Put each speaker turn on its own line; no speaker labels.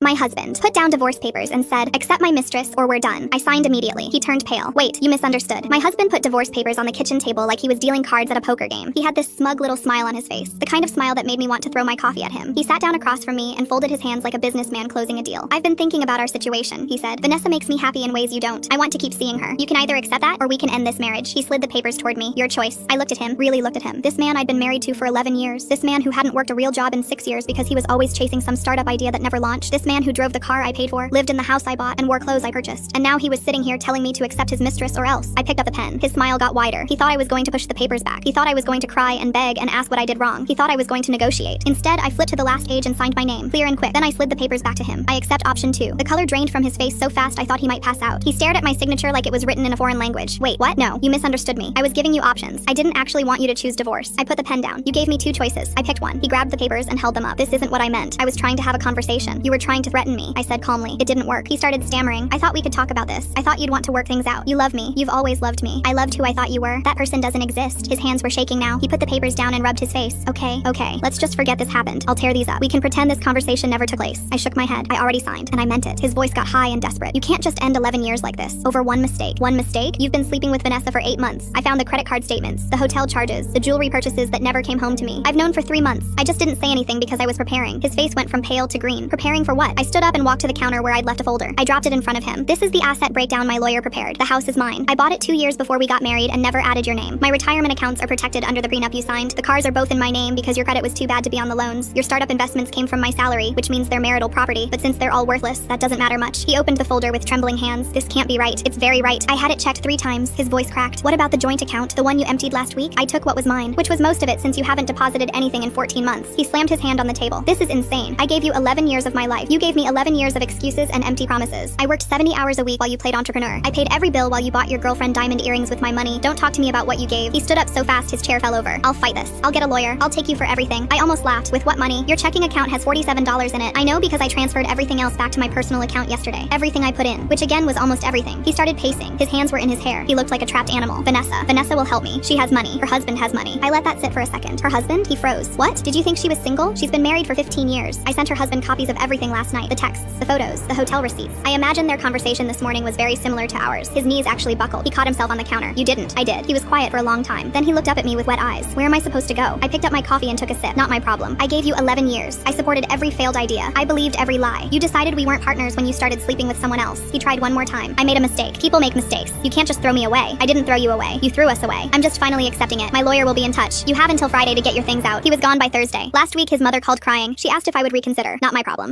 My husband put down divorce papers and said, "Accept my mistress or we're done." I signed immediately. He turned pale. "Wait, you misunderstood." My husband put divorce papers on the kitchen table like he was dealing cards at a poker game. He had this smug little smile on his face, the kind of smile that made me want to throw my coffee at him. He sat down across from me and folded his hands like a businessman closing a deal. "I've been thinking about our situation," he said. "Vanessa makes me happy in ways you don't. I want to keep seeing her. You can either accept that or we can end this marriage." He slid the papers toward me. "Your choice." I looked at him, really looked at him. This man I'd been married to for 11 years. This man who hadn't worked a real job in 6 years because he was always chasing some startup idea that never launched. This man who drove the car I paid for, lived in the house I bought, and wore clothes I purchased. And now he was sitting here telling me to accept his mistress or else. I picked up the pen. His smile got wider. He thought I was going to push the papers back. He thought I was going to cry and beg and ask what I did wrong. He thought I was going to negotiate. Instead, I flipped to the last page and signed my name, clear and quick. Then I slid the papers back to him. "I accept option 2. The color drained from his face so fast I thought he might pass out. He stared at my signature like it was written in a foreign language. "Wait, what? No, you misunderstood me. I was giving you options. I didn't actually want you to choose divorce." I put the pen down. "You gave me 2 choices. I picked one." He grabbed the papers and held them up. "This isn't what I meant. I was trying to have a conversation. You were trying to threaten me," I said calmly. "It didn't work." He started stammering. "I thought we could talk about this. I thought you'd want to work things out. You love me. You've always loved me. I loved who I thought you were. That person doesn't exist." His hands were shaking now. He put the papers down and rubbed his face. Okay, let's just forget this happened. I'll tear these up. We can pretend this conversation never took place." I shook my head. I already signed, and I meant it. His voice got high and desperate. "You can't just end 11 years like this. Over one mistake." "One mistake? You've been sleeping with Vanessa for 8 months. I found the credit card statements, the hotel charges, the jewelry purchases that never came home to me. I've known for 3 months. I just didn't say anything because I was preparing." His face went from pale to green. "Preparing for what?" I stood up and walked to the counter where I'd left a folder. I dropped it in front of him. "This is the asset breakdown my lawyer prepared. The house is mine. I bought it 2 years before we got married and never added your name. My retirement accounts are protected under the prenup you signed. The cars are both in my name because your credit was too bad to be on the loans. Your startup investments came from my salary, which means they're marital property, but since they're all worthless, that doesn't matter much." He opened the folder with trembling hands. "This can't be right. It's very right. I had it checked 3 times. His voice cracked. "What about the joint account, the one you emptied last week?" "I took what was mine, which was most of it since you haven't deposited anything in 14 months. He slammed his hand on the table. "This is insane. I gave you 11 years of my life. You gave me 11 years of excuses and empty promises. I worked 70 hours a week while you played entrepreneur. I paid every bill while you bought your girlfriend diamond earrings with my money. Don't talk to me about what you gave." He stood up so fast his chair fell over. "I'll fight this. I'll get a lawyer. I'll take you for everything." I almost laughed. "With what money? Your checking account has $47 in it." "I know because I transferred everything else back to my personal account yesterday. Everything I put in," which again was almost everything. He started pacing. His hands were in his hair. He looked like a trapped animal. Vanessa will help me. She has money. Her husband has money." I let that sit for a second. "Her husband?" He froze. "What? Did you think she was single? She's been married for 15 years. I sent her husband copies of everything last night. The texts, the photos, the hotel receipts." I imagine their conversation this morning was very similar to ours. His knees actually buckled. He caught himself on the counter. "You didn't." "I did." He was quiet for a long time. Then he looked up at me with wet eyes. "Where am I supposed to go?" I picked up my coffee and took a sip. "Not my problem. I gave you 11 years. I supported every failed idea. I believed every lie. You decided we weren't partners when you started sleeping with someone else." He tried one more time. "I made a mistake. People make mistakes. You can't just throw me away." "I didn't throw you away. You threw us away. I'm just finally accepting it. My lawyer will be in touch. You have until Friday to get your things out." He was gone by Thursday. Last week his mother called crying. She asked if I would reconsider. Not my problem.